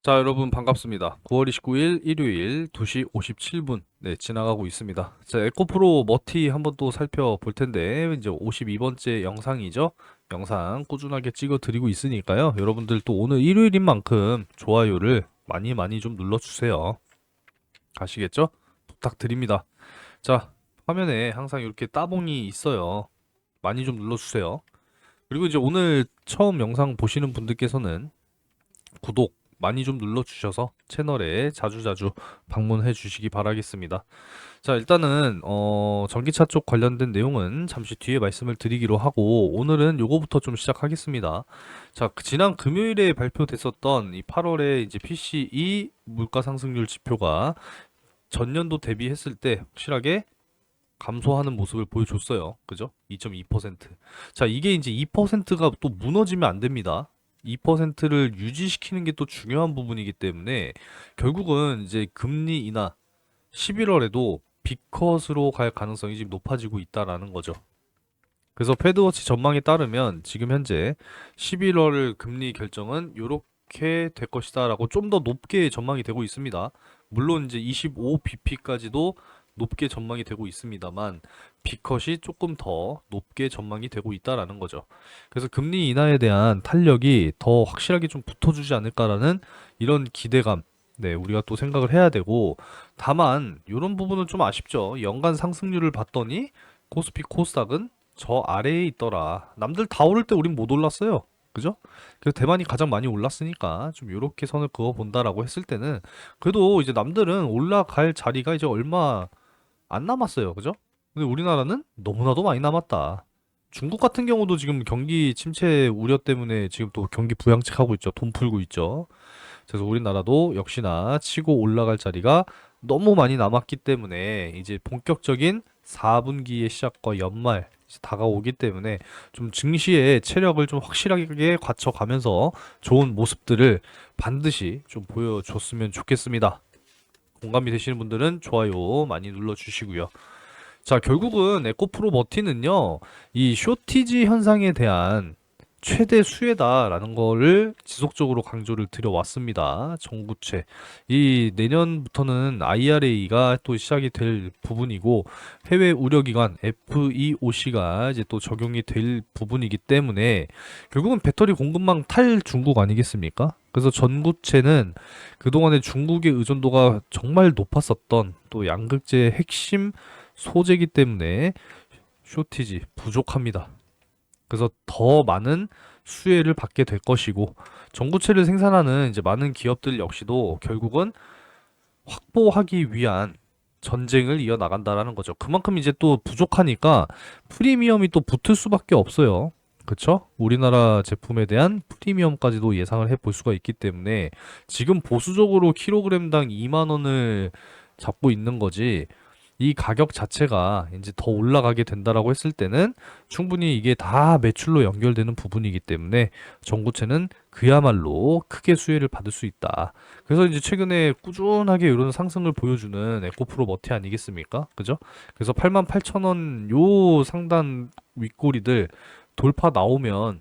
자, 여러분 반갑습니다. 9월 29일 일요일 2시 57분 지나가고 있습니다. 자, 에코프로 머티 한번 또 살펴볼 텐데 이제 52번째 영상이죠. 영상 꾸준하게 찍어 드리고 있으니까요. 여러분들 또 오늘 일요일인 만큼 좋아요를 많이 좀 눌러주세요. 아시겠죠? 부탁드립니다. 자, 화면에 항상 이렇게 따봉이 있어요. 많이 좀 눌러주세요. 그리고 이제 오늘 처음 영상 보시는 분들께서는 구독 많이 좀 눌러주셔서 채널에 자주자주 방문해 주시기 바라겠습니다. 자, 일단은 전기차 쪽 관련된 내용은 잠시 뒤에 말씀을 드리기로 하고 오늘은 요거부터 좀 시작하겠습니다. 자, 지난 금요일에 발표됐었던 이 8월에 이제 PCE 물가 상승률 지표가 전년도 대비했을 때 확실하게 감소하는 모습을 보여줬어요. 그죠? 2.2%. 자, 이게 이제 2%가 또 무너지면 안 됩니다. 2%를 유지시키는 게 또 중요한 부분이기 때문에 결국은 이제 금리 인하 11월에도 B컷으로 갈 가능성이 지금 높아지고 있다라는 거죠. 그래서 패드워치 전망에 따르면 지금 현재 11월 금리 결정은 이렇게 될 것이다라고 좀 더 높게 전망이 되고 있습니다. 물론 이제 25bp까지도 높게 전망이 되고 있습니다만 B컷이 조금 더 높게 전망이 되고 있다라는 거죠. 그래서 금리 인하에 대한 탄력이 더 확실하게 좀 붙어주지 않을까라는 이런 기대감, 우리가 또 생각을 해야 되고, 다만 이런 부분은 좀 아쉽죠. 연간 상승률을 봤더니 코스피 코스닥은 저 아래에 있더라. 남들 다 오를 때 우린 못 올랐어요. 그죠? 그래서 대만이 가장 많이 올랐으니까 좀 요렇게 선을 그어 본다라고 했을 때는 그래도 이제 남들은 올라갈 자리가 이제 얼마 안 남았어요. 그죠? 근데 우리나라는 너무나도 많이 남았다. 중국 같은 경우도 지금 경기 침체 우려 때문에 지금 또 경기 부양책하고 있죠. 돈 풀고 있죠. 그래서 우리나라도 역시나 치고 올라갈 자리가 너무 많이 남았기 때문에 이제 본격적인 4분기의 시작과 연말 이제 다가오기 때문에 좀 증시의 체력을 좀 확실하게 갖춰가면서 좋은 모습들을 반드시 좀 보여줬으면 좋겠습니다. 공감이 되시는 분들은 좋아요 많이 눌러주시고요. 자, 결국은 에코프로 머티는요, 이 쇼티지 현상에 대한 최대 수혜다라는 거를 지속적으로 강조를 드려왔습니다. 정부채. 이 내년부터는 IRA가 또 시작이 될 부분이고, 해외 우려기관 FEOC가 이제 또 적용이 될 부분이기 때문에, 결국은 배터리 공급망 탈 중국 아니겠습니까? 그래서 전구체는 그동안에 중국의 의존도가 정말 높았었던 또 양극재의 핵심 소재이기 때문에 쇼티지 부족합니다. 그래서 더 많은 수혜를 받게 될 것이고 전구체를 생산하는 이제 많은 기업들 역시도 결국은 확보하기 위한 전쟁을 이어나간다라는 거죠. 그만큼 이제 또 부족하니까 프리미엄이 또 붙을 수밖에 없어요. 그쵸? 우리나라 제품에 대한 프리미엄까지도 예상을 해볼 수가 있기 때문에 지금 보수적으로 킬로그램당 2만 원을 잡고 있는 거지 이 가격 자체가 이제 더 올라가게 된다라고 했을 때는 충분히 이게 다 매출로 연결되는 부분이기 때문에 전구체는 그야말로 크게 수혜를 받을 수 있다. 그래서 이제 최근에 꾸준하게 이런 상승을 보여주는 에코프로 머티 아니겠습니까? 그죠? 그래서 88,000원 요 상단 윗꼬리들 돌파 나오면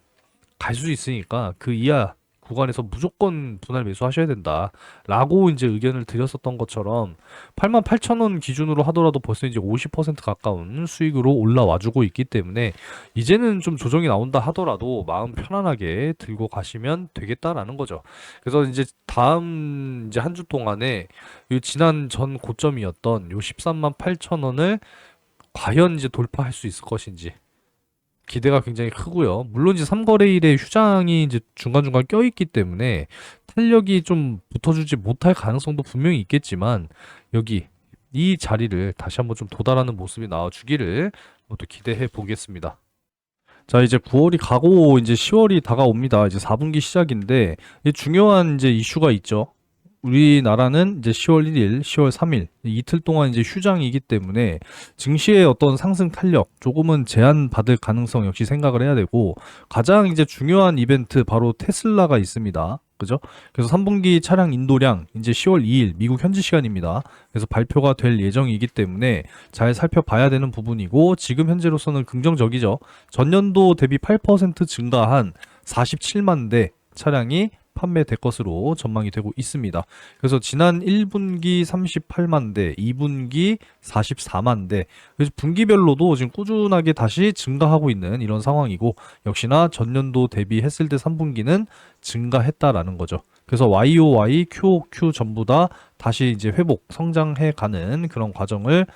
갈 수 있으니까 그 이하 구간에서 무조건 분할 매수하셔야 된다. 라고 이제 의견을 드렸었던 것처럼 88,000원 기준으로 하더라도 벌써 이제 50% 가까운 수익으로 올라와주고 있기 때문에 이제는 좀 조정이 나온다 하더라도 마음 편안하게 들고 가시면 되겠다라는 거죠. 그래서 이제 다음 이제 한 주 동안에 이 지난 전 고점이었던 요 13만 8천원을 과연 이제 돌파할 수 있을 것인지 기대가 굉장히 크고요. 물론 이제 3거래일에 휴장이 이제 중간중간 껴있기 때문에 탄력이 좀 붙어주지 못할 가능성도 분명히 있겠지만 여기 이 자리를 다시 한번 좀 도달하는 모습이 나와주기를 또 기대해 보겠습니다. 자, 이제 9월이 가고 이제 10월이 다가옵니다. 이제 4분기 시작인데 중요한 이제 이슈가 있죠. 우리나라는 이제 10월 1일, 10월 3일 이틀 동안 이제 휴장이기 때문에 증시의 어떤 상승 탄력 조금은 제한받을 가능성 역시 생각을 해야 되고 가장 이제 중요한 이벤트 바로 테슬라가 있습니다. 그죠? 그래서 3분기 차량 인도량 이제 10월 2일 미국 현지 시간입니다. 그래서 발표가 될 예정이기 때문에 잘 살펴봐야 되는 부분이고 지금 현재로서는 긍정적이죠. 전년도 대비 8% 증가한 47만 대 차량이 판매될 것으로 전망이 되고 있습니다. 그래서 지난 1분기 38만 대, 2분기 44만 대, 그래서 분기별로도 지금 꾸준하게 다시 증가하고 있는 이런 상황이고, 역시나 전년도 대비했을 때 3분기는 증가했다라는 거죠. 그래서 YOY, QOQ 전부 다 다시 이제 회복, 성장해 가는 그런 과정을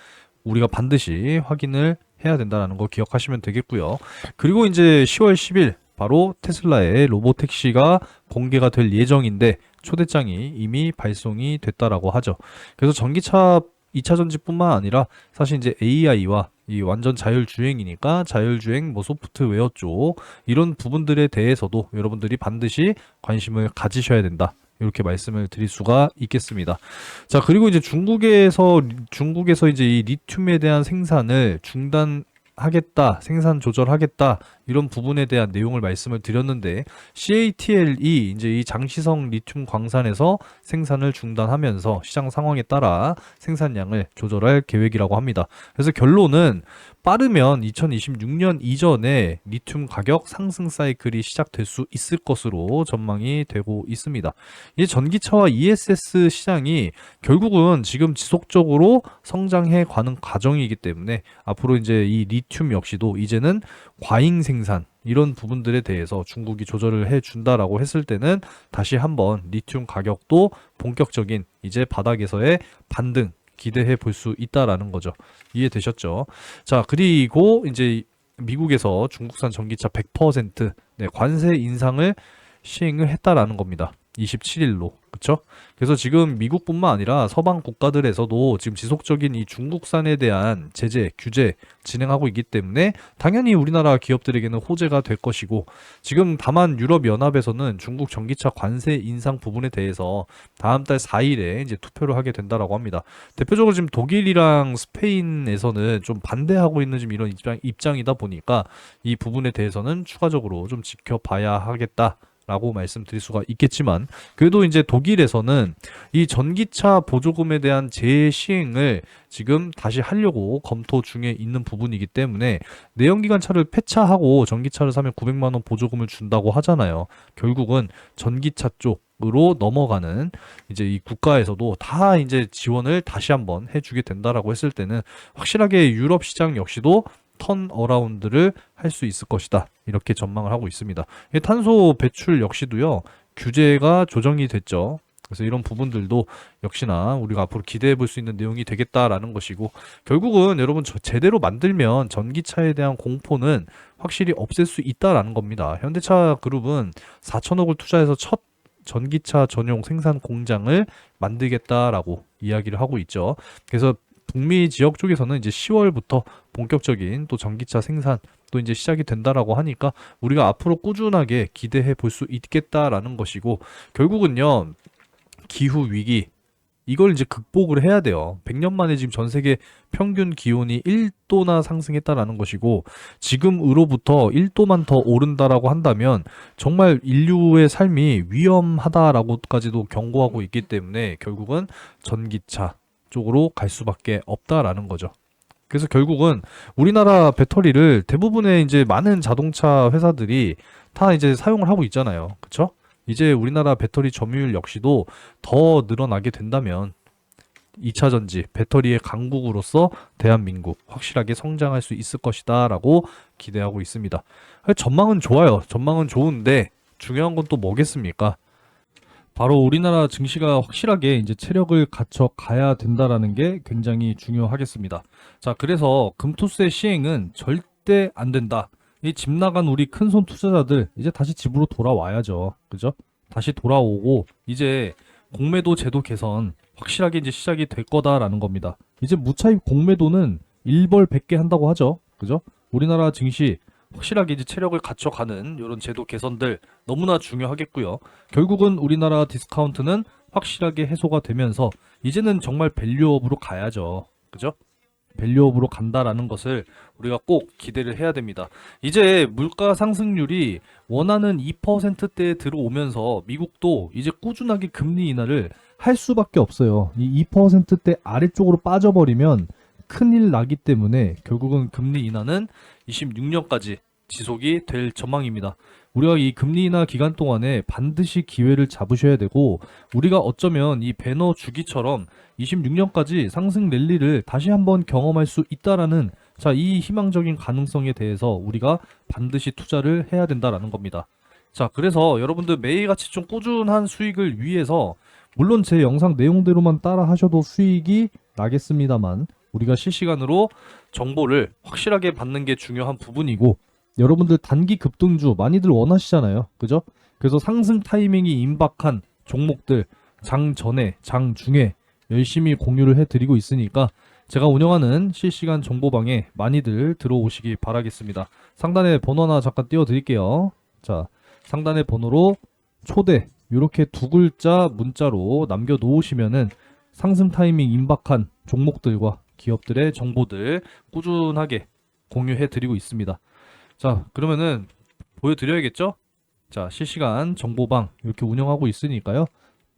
우리가 반드시 확인을 해야 된다는 거 기억하시면 되겠고요. 그리고 이제 10월 10일 바로 테슬라의 로보택시가 공개가 될 예정인데 초대장이 이미 발송이 됐다라고 하죠. 그래서 전기차 2차 전지뿐만 아니라 사실 이제 AI와 이 완전 자율주행이니까 자율주행 뭐 소프트웨어 쪽 이런 부분들에 대해서도 여러분들이 반드시 관심을 가지셔야 된다. 이렇게 말씀을 드릴 수가 있겠습니다. 자, 그리고 이제 중국에서 이제 이 리튬에 대한 생산을 중단하겠다, 생산 조절하겠다, 이런 부분에 대한 내용을 말씀을 드렸는데, CATL이 이제 이 장시성 리튬 광산에서 생산을 중단하면서 시장 상황에 따라 생산량을 조절할 계획이라고 합니다. 그래서 결론은 빠르면 2026년 이전에 리튬 가격 상승 사이클이 시작될 수 있을 것으로 전망이 되고 있습니다. 이 전기차와 ESS 시장이 결국은 지금 지속적으로 성장해 가는 과정이기 때문에 앞으로 이제 이 리튬 역시도 이제는 과잉 생산 이런 부분들에 대해서 중국이 조절을 해준다라고 했을 때는 다시 한번 리튬 가격도 본격적인 이제 바닥에서의 반등 기대해 볼 수 있다라는 거죠. 이해되셨죠? 자, 그리고 이제 미국에서 중국산 전기차 100% 관세 인상을 시행을 했다라는 겁니다. 27일로. 그쵸? 그래서 지금 미국뿐만 아니라 서방 국가들에서도 지금 지속적인 이 중국산에 대한 제재, 규제 진행하고 있기 때문에 당연히 우리나라 기업들에게는 호재가 될 것이고, 지금 다만 유럽연합에서는 중국 전기차 관세 인상 부분에 대해서 다음 달 4일에 이제 투표를 하게 된다라고 합니다. 대표적으로 지금 독일이랑 스페인에서는 좀 반대하고 있는 지금 이런 입장이다 보니까 이 부분에 대해서는 추가적으로 좀 지켜봐야 하겠다. 라고 말씀드릴 수가 있겠지만, 그래도 이제 독일에서는 이 전기차 보조금에 대한 재시행을 지금 다시 하려고 검토 중에 있는 부분이기 때문에, 내연기관차를 폐차하고 전기차를 사면 900만 원 보조금을 준다고 하잖아요. 결국은 전기차 쪽으로 넘어가는 이제 이 국가에서도 다 이제 지원을 다시 한번 해주게 된다라고 했을 때는 확실하게 유럽 시장 역시도 턴 어라운드를 할 수 있을 것이다. 이렇게 전망을 하고 있습니다. 탄소 배출 역시도요, 규제가 조정이 됐죠. 그래서 이런 부분들도 역시나 우리가 앞으로 기대해 볼 수 있는 내용이 되겠다라는 것이고, 결국은 여러분 제대로 만들면 전기차에 대한 공포는 확실히 없앨 수 있다라는 겁니다. 현대차 그룹은 4천억을 투자해서 첫 전기차 전용 생산 공장을 만들겠다라고 이야기를 하고 있죠. 그래서 북미 지역 쪽에서는 이제 10월부터 본격적인 또 전기차 생산 또 이제 시작이 된다라고 하니까 우리가 앞으로 꾸준하게 기대해 볼 수 있겠다라는 것이고, 결국은요, 기후 위기 이걸 이제 극복을 해야 돼요. 100년 만에 지금 전 세계 평균 기온이 1도나 상승했다라는 것이고, 지금으로부터 1도만 더 오른다라고 한다면 정말 인류의 삶이 위험하다라고까지도 경고하고 있기 때문에 결국은 전기차 쪽으로 갈 수밖에 없다라는 거죠. 그래서 결국은 우리나라 배터리를 대부분의 이제 많은 자동차 회사들이 다 이제 사용을 하고 있잖아요. 그쵸? 이제 우리나라 배터리 점유율 역시도 더 늘어나게 된다면 2차 전지 배터리의 강국으로서 대한민국 확실하게 성장할 수 있을 것이다 라고 기대하고 있습니다. 전망은 좋아요. 전망은 좋은데 중요한 건 또 뭐겠습니까? 바로 우리나라 증시가 확실하게 이제 체력을 갖춰 가야 된다라는 게 굉장히 중요하겠습니다. 자, 그래서 금토세 시행은 절대 안 된다. 이 집 나간 우리 큰손 투자자들 이제 다시 집으로 돌아와야죠. 그죠? 다시 돌아오고 이제 공매도 제도 개선 확실하게 이제 시작이 될 거다라는 겁니다. 이제 무차입 공매도는 1벌 100개 한다고 하죠. 그죠? 우리나라 증시 확실하게 이제 체력을 갖춰가는 이런 제도 개선들 너무나 중요하겠고요. 결국은 우리나라 디스카운트는 확실하게 해소가 되면서 이제는 정말 밸류업으로 가야죠. 그죠? 밸류업으로 간다라는 것을 우리가 꼭 기대를 해야 됩니다. 이제 물가 상승률이 원하는 2%대에 들어오면서 미국도 이제 꾸준하게 금리 인하를 할 수밖에 없어요. 이 2%대 아래쪽으로 빠져버리면 큰일 나기 때문에 결국은 금리 인하는 26년까지 지속이 될 전망입니다. 우리가 이 금리 인하 기간 동안에 반드시 기회를 잡으셔야 되고, 우리가 어쩌면 이 배너 주기처럼 26년까지 상승 랠리를 다시 한번 경험할 수 있다라는, 자, 이 희망적인 가능성에 대해서 우리가 반드시 투자를 해야 된다라는 겁니다. 자, 그래서 여러분들 매일같이 좀 꾸준한 수익을 위해서, 물론 제 영상 내용대로만 따라 하셔도 수익이 나겠습니다만, 우리가 실시간으로 정보를 확실하게 받는 게 중요한 부분이고, 여러분들 단기 급등주 많이들 원하시잖아요. 그죠? 그래서 상승 타이밍이 임박한 종목들 장 전에, 장 중에 열심히 공유를 해드리고 있으니까 제가 운영하는 실시간 정보방에 많이들 들어오시기 바라겠습니다. 상단에 번호 하나 잠깐 띄워드릴게요. 자, 상단의 번호로 초대 이렇게 두 글자 문자로 남겨놓으시면은 상승 타이밍 임박한 종목들과 기업들의 정보들 꾸준하게 공유해드리고 있습니다. 자, 그러면은 보여드려야겠죠? 자, 실시간 정보방 이렇게 운영하고 있으니까요.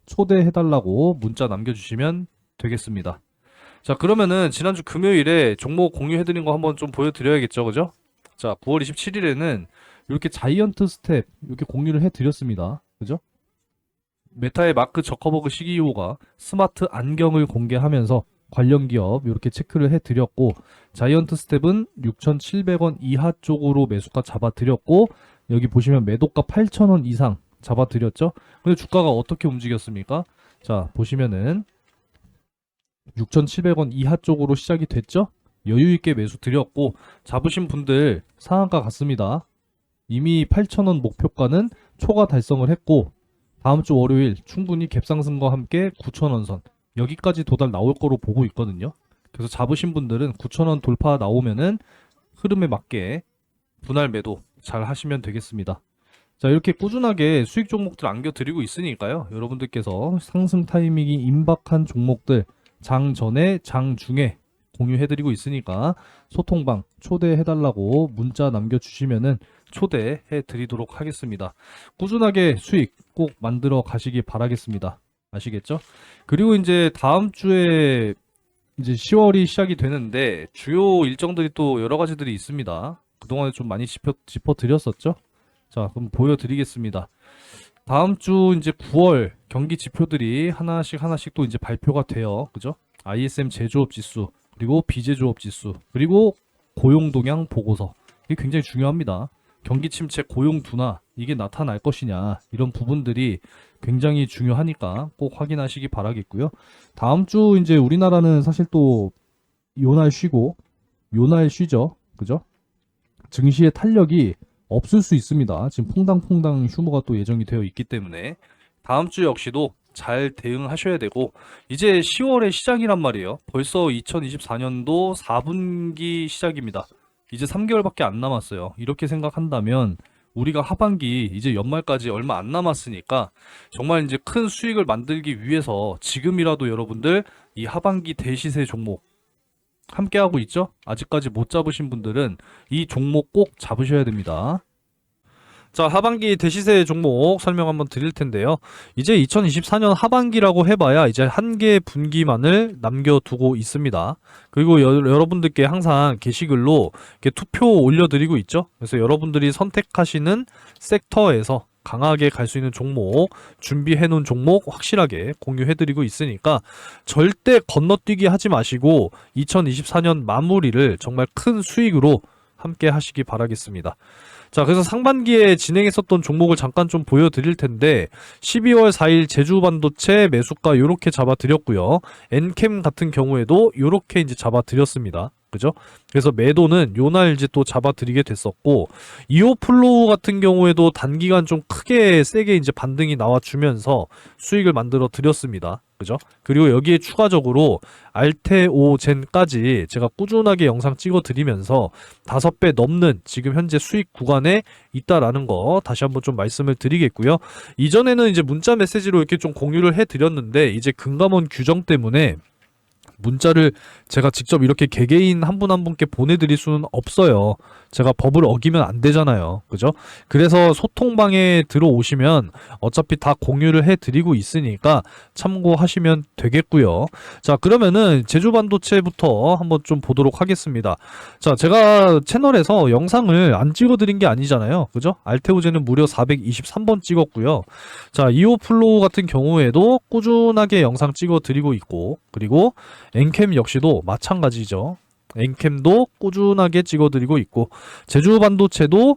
초대해달라고 문자 남겨주시면 되겠습니다. 자, 그러면은 지난주 금요일에 종목 공유해드린 거 한번 좀 보여드려야겠죠? 그죠? 자, 9월 27일에는 이렇게 자이언트 스텝 이렇게 공유를 해드렸습니다. 그죠? 메타의 마크 저커버그 CEO가 스마트 안경을 공개하면서 관련 기업 이렇게 체크를 해드렸고, 자이언트 스텝은 6,700원 이하 쪽으로 매수가 잡아드렸고, 여기 보시면 매도가 8,000원 이상 잡아드렸죠. 근데 주가가 어떻게 움직였습니까? 자, 보시면은 6,700원 이하 쪽으로 시작이 됐죠. 여유있게 매수 드렸고, 잡으신 분들 상한가 같습니다. 이미 8,000원 목표가는 초과 달성을 했고, 다음 주 월요일 충분히 갭상승과 함께 9,000원 선 여기까지 도달 나올 거로 보고 있거든요. 그래서 잡으신 분들은 9,000원 돌파 나오면은 흐름에 맞게 분할 매도 잘 하시면 되겠습니다. 자, 이렇게 꾸준하게 수익 종목들 안겨드리고 있으니까요. 여러분들께서 상승 타이밍이 임박한 종목들 장 전에, 장 중에 공유해드리고 있으니까 소통방 초대해달라고 문자 남겨주시면은 초대해드리도록 하겠습니다. 꾸준하게 수익 꼭 만들어 가시기 바라겠습니다. 아시겠죠? 그리고 이제 다음 주에 이제 10월이 시작이 되는데 주요 일정들이 또 여러 가지들이 있습니다. 그동안에 좀 많이 짚어드렸었죠? 자, 그럼 보여드리겠습니다. 다음 주 이제 9월 경기 지표들이 하나씩 또 이제 발표가 돼요. 그죠? ISM 제조업 지수, 그리고 비제조업 지수, 그리고 고용 동향 보고서. 이게 굉장히 중요합니다. 경기 침체, 고용 둔화 이게 나타날 것이냐, 이런 부분들이 굉장히 중요하니까 꼭 확인하시기 바라겠고요. 다음 주 이제 우리나라는 사실 또 요날 쉬고 요날 쉬죠. 그죠? 증시의 탄력이 없을 수 있습니다. 지금 퐁당퐁당 휴무가 또 예정이 되어 있기 때문에 다음 주 역시도 잘 대응하셔야 되고, 이제 10월의 시작이란 말이에요. 벌써 2024년도 4분기 시작입니다. 이제 3개월밖에 안 남았어요. 이렇게 생각한다면 우리가 하반기 이제 연말까지 얼마 안 남았으니까 정말 이제 큰 수익을 만들기 위해서 지금이라도 여러분들 이 하반기 대시세 종목 함께하고 있죠? 아직까지 못 잡으신 분들은 이 종목 꼭 잡으셔야 됩니다. 자, 하반기 대시세 종목 설명 한번 드릴 텐데요. 이제 2024년 하반기라고 해봐야 이제 한 개 분기만을 남겨두고 있습니다. 그리고 여러분들께 항상 게시글로 이렇게 투표 올려드리고 있죠. 그래서 여러분들이 선택하시는 섹터에서 강하게 갈 수 있는 종목, 준비해놓은 종목 확실하게 공유해드리고 있으니까 절대 건너뛰기 하지 마시고 2024년 마무리를 정말 큰 수익으로 함께 하시기 바라겠습니다. 자, 그래서 상반기에 진행했었던 종목을 잠깐 좀 보여드릴 텐데 12월 4일 제주반도체 매수가 요렇게 잡아드렸고요. 엔캠 같은 경우에도 요렇게 이제 잡아드렸습니다. 그죠? 그래서 매도는 요날 이제 또 잡아드리게 됐었고, 이오플로우 같은 경우에도 단기간 좀 크게 세게 이제 반등이 나와주면서 수익을 만들어 드렸습니다. 그죠? 그리고 여기에 추가적으로 알테오젠까지 제가 꾸준하게 영상 찍어 드리면서 5배 넘는 지금 현재 수익 구간에 있다라는 거 다시 한번 좀 말씀을 드리겠고요. 이전에는 이제 문자 메시지로 이렇게 좀 공유를 해 드렸는데 이제 금감원 규정 때문에 문자를 제가 직접 이렇게 개개인 한 분 한 분께 보내드릴 수는 없어요. 제가 법을 어기면 안 되잖아요. 그죠? 그래서 소통방에 들어오시면 어차피 다 공유를 해드리고 있으니까 참고하시면 되겠고요. 자, 그러면은 제주반도체부터 한번 좀 보도록 하겠습니다. 자, 제가 채널에서 영상을 안 찍어드린 게 아니잖아요. 그죠? 알테오제는 무려 423번 찍었고요. 자, 이오플로우 같은 경우에도 꾸준하게 영상 찍어드리고 있고, 그리고 엔캠 역시도 마찬가지죠. 엔캠도 꾸준하게 찍어드리고 있고, 제주반도체도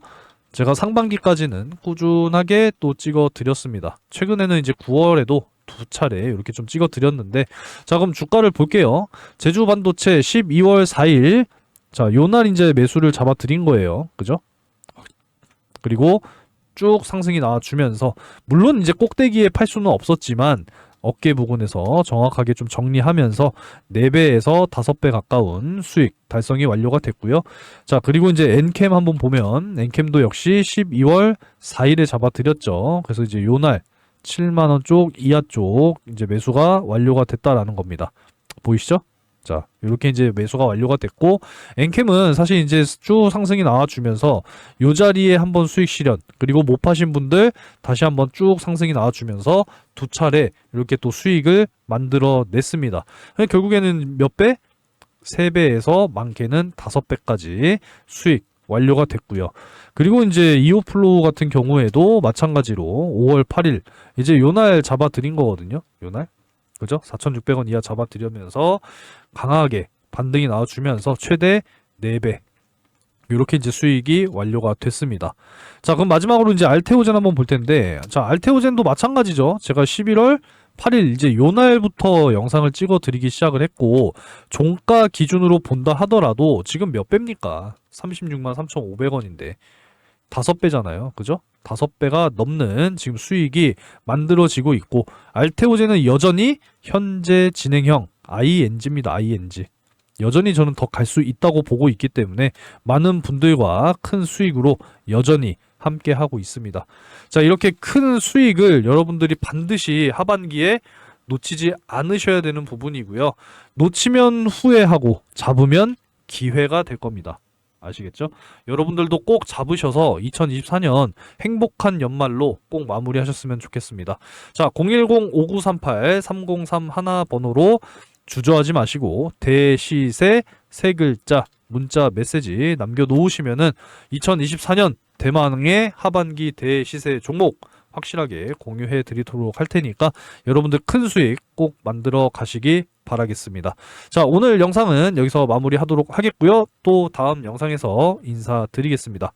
제가 상반기까지는 꾸준하게 또 찍어드렸습니다. 최근에는 이제 9월에도 두 차례 이렇게 좀 찍어드렸는데, 자, 그럼 주가를 볼게요. 제주반도체 12월 4일, 자, 요날 이제 매수를 잡아드린 거예요. 그죠? 그리고 쭉 상승이 나와주면서, 물론 이제 꼭대기에 팔 수는 없었지만 어깨 부근에서 정확하게 좀 정리하면서 4배에서 5배 가까운 수익 달성이 완료가 됐고요. 자, 그리고 이제 엔캠 한번 보면 엔캠도 역시 12월 4일에 잡아드렸죠. 그래서 이제 요날 7만원 쪽 이하 쪽 이제 매수가 완료가 됐다라는 겁니다. 보이시죠? 자, 이렇게 이제 매수가 완료가 됐고, 엔캠은 사실 이제 쭉 상승이 나와주면서 요 자리에 한번 수익 실현, 그리고 못 파신 분들 다시 한번 쭉 상승이 나와주면서 두 차례 이렇게 또 수익을 만들어 냈습니다. 결국에는 몇 배? 3배에서 많게는 5배까지 수익 완료가 됐고요. 그리고 이제 이오플로우 같은 경우에도 마찬가지로 5월 8일 이제 요날 잡아드린 거거든요. 요날. 그죠? 4,600원 이하 잡아드리면서 강하게 반등이 나와주면서 최대 4배 이렇게 이제 수익이 완료가 됐습니다. 자, 그럼 마지막으로 이제 알테오젠 한번 볼 텐데, 자, 알테오젠도 마찬가지죠. 제가 11월 8일 이제 요날부터 영상을 찍어 드리기 시작을 했고, 종가 기준으로 본다 하더라도 지금 몇 배입니까? 36만 3,500원인데 5배잖아요. 그죠? 5배가 넘는 지금 수익이 만들어지고 있고, 알테오젠은 여전히 현재 진행형 ING입니다. ING. 여전히 저는 더 갈 수 있다고 보고 있기 때문에 많은 분들과 큰 수익으로 여전히 함께 하고 있습니다. 자, 이렇게 큰 수익을 여러분들이 반드시 하반기에 놓치지 않으셔야 되는 부분이고요. 놓치면 후회하고 잡으면 기회가 될 겁니다. 아시겠죠? 여러분들도 꼭 잡으셔서 2024년 행복한 연말로 꼭 마무리하셨으면 좋겠습니다. 자, 010-5938-3031 번호로 주저하지 마시고 대시세 3글자 문자 메시지 남겨놓으시면은 2024년 대망의 하반기 대시세 종목 확실하게 공유해 드리도록 할 테니까 여러분들 큰 수익 꼭 만들어 가시기 바라겠습니다. 자, 오늘 영상은 여기서 마무리하도록 하겠고요. 또 다음 영상에서 인사드리겠습니다.